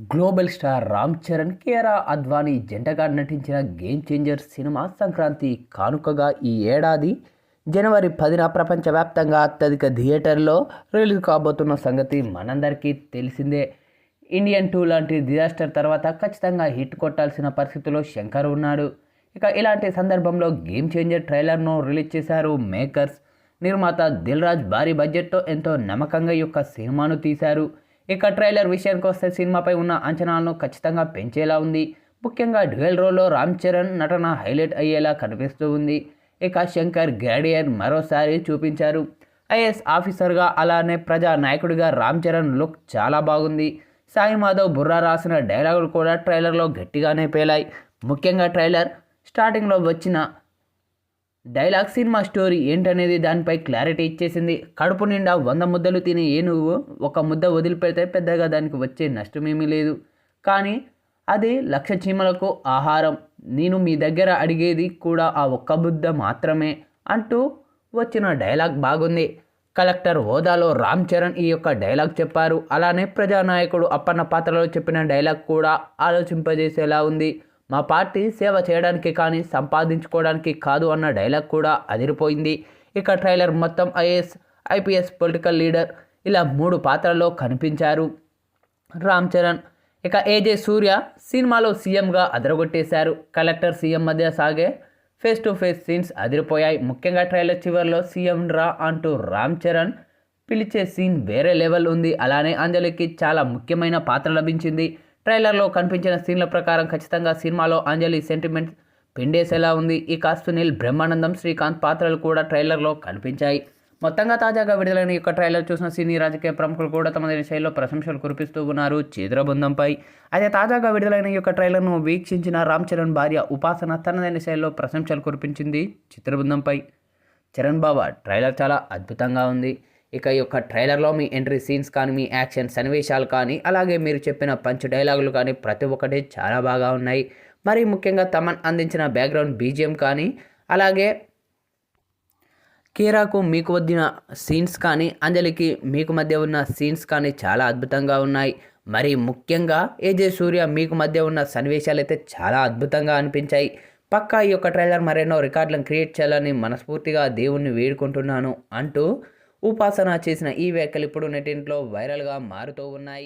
Global star Ram Charan, Kiara Advani జంటగా నటించిన game changer cinema Sankranti కానుకగా ఈ ఏడాది జనవరి 10న ప్రపంచవ్యాప్తంగా అత్యధిక థియేటర్లో రిలీజ్ కాబోతున్న సంగతి మనందరికీ తెలిసిందే. ఇండియన్ 2 లాంటి డిజాస్టర్ తర్వాత ఖచ్చితంగా హిట్ కొట్టాల్సిన పరిస్థితిలో శంకర్ ఉన్నాడు. ఇక ఇలాంటి సందర్భంలో గేమ్ చేంజర్ ట్రైలర్ను రిలీజ్ చేశారు మేకర్స్. నిర్మాత దిల్ రాజు భారీ బడ్జెట్తో ఎంతో నమ్మకంగా ఈ యొక్క సినిమాను తీశారు. ఇక ట్రైలర్ విషయానికి వస్తే సినిమాపై ఉన్న అంచనాలను ఖచ్చితంగా పెంచేలా ఉంది. ముఖ్యంగా డ్యూయల్ రోల్లో రామ్ చరణ్ నటన హైలైట్ అయ్యేలా కనిపిస్తూ ఉంది. ఇక శంకర్ గ్రాడియర్ మరోసారి చూపించారు. ఐఏఎస్ ఆఫీసర్గా అలానే ప్రజా నాయకుడిగా రామ్ చరణ్ లుక్ చాలా బాగుంది. సాయి మాధవ్ బుర్రా రాసిన డైలాగులు కూడా ట్రైలర్లో గట్టిగానే పేలాయి. ముఖ్యంగా ట్రైలర్ స్టార్టింగ్లో వచ్చిన డైలాగ్ సినిమా స్టోరీ ఏంటనేది దానిపై క్లారిటీ ఇచ్చేసింది. కడుపు నిండా 100 ముద్దలు తినే ఏనుగు ఒక ముద్ద వదిలిపెడితే పెద్దగా దానికి వచ్చే నష్టమేమీ లేదు, కానీ అది 1,00,000 చీమలకు ఆహారం. నేను మీ దగ్గర అడిగేది కూడా ఆ ఒక్క ముద్ద మాత్రమే అంటూ వచ్చిన డైలాగ్ బాగుంది. కలెక్టర్ హోదాలో రామ్ చరణ్ ఈ యొక్క డైలాగ్ చెప్పారు. అలానే ప్రజానాయకుడు అప్పన్న పాత్రలో చెప్పిన డైలాగ్ కూడా ఆలోచింపజేసేలా ఉంది. మా పార్టీ సేవ చేయడానికి కానీ సంపాదించుకోవడానికి కాదు అన్న డైలాగ్ కూడా అదిరిపోయింది. ఇక ట్రైలర్ మొత్తం ఐఏఎస్, ఐపీఎస్, పొలిటికల్ లీడర్ ఇలా 3 పాత్రల్లో కనిపించారు రామ్ చరణ్. ఇక ఏజే సూర్య సినిమాలో సీఎంగా అదరగొట్టేశారు. కలెక్టర్, సీఎం మధ్య సాగే ఫేస్ టు ఫేస్ సీన్స్ అదిరిపోయాయి. ముఖ్యంగా ట్రైలర్ చివరిలో సీఎం రా అంటూ రామ్ చరణ్ పిలిచే సీన్ వేరే లెవెల్ ఉంది. అలానే అంజలికి చాలా ముఖ్యమైన పాత్ర లభించింది. ట్రైలర్లో కనిపించిన సీన్ల ప్రకారం ఖచ్చితంగా సినిమాలో అంజలి సెంటిమెంట్స్ పిండేసేలా ఉంది. ఇక సునీల్, బ్రహ్మానందం, శ్రీకాంత్ పాత్రలు కూడా ట్రైలర్లో కనిపించాయి. మొత్తంగా తాజాగా విడుదలైన ఈ యొక్క ట్రైలర్ చూసిన సినీ రాజకీయ ప్రముఖులు కూడా తమ శైలిలో ప్రశంసలు కురిపిస్తూ ఉన్నారు చిత్ర బృందంపై. అయితే తాజాగా విడుదలైన ఈ యొక్క ట్రైలర్ను వీక్షించిన రామ్ చరణ్ భార్య ఉపాసన తనదైన శైలిలో ప్రశంసలు కురిపించింది చిత్ర బృందంపై. చరణ్ బాబా, ట్రైలర్ చాలా అద్భుతంగా ఉంది. ఇక ఈ యొక్క ట్రైలర్లో మీ ఎంట్రీ సీన్స్ కానీ, మీ యాక్షన్ సన్నివేశాలు కానీ, అలాగే మీరు చెప్పిన పంచ్ డైలాగులు కానీ ప్రతి ఒక్కటి చాలా బాగా ఉన్నాయి. మరి ముఖ్యంగా తమన్ అందించిన బ్యాక్గ్రౌండ్ బీజిఎం కానీ, అలాగే కీరాకు మీకు వద్దిన సీన్స్ కానీ, అంజలికి మీకు మధ్య ఉన్న సీన్స్ కానీ చాలా అద్భుతంగా ఉన్నాయి. మరి ముఖ్యంగా ఏజే సూర్య మీకు మధ్య ఉన్న సన్నివేశాలు అయితే చాలా అద్భుతంగా అనిపించాయి. పక్కా ఈ యొక్క ట్రైలర్ మరెన్నో రికార్డులను క్రియేట్ చేయాలని మనస్ఫూర్తిగా దేవుణ్ణి వేడుకుంటున్నాను అంటూ ఉపాసన చేసిన ఈ వ్యాఖ్యలు ఇప్పుడు నెట్టింట్లో వైరల్గా మారుతూ ఉన్నాయి.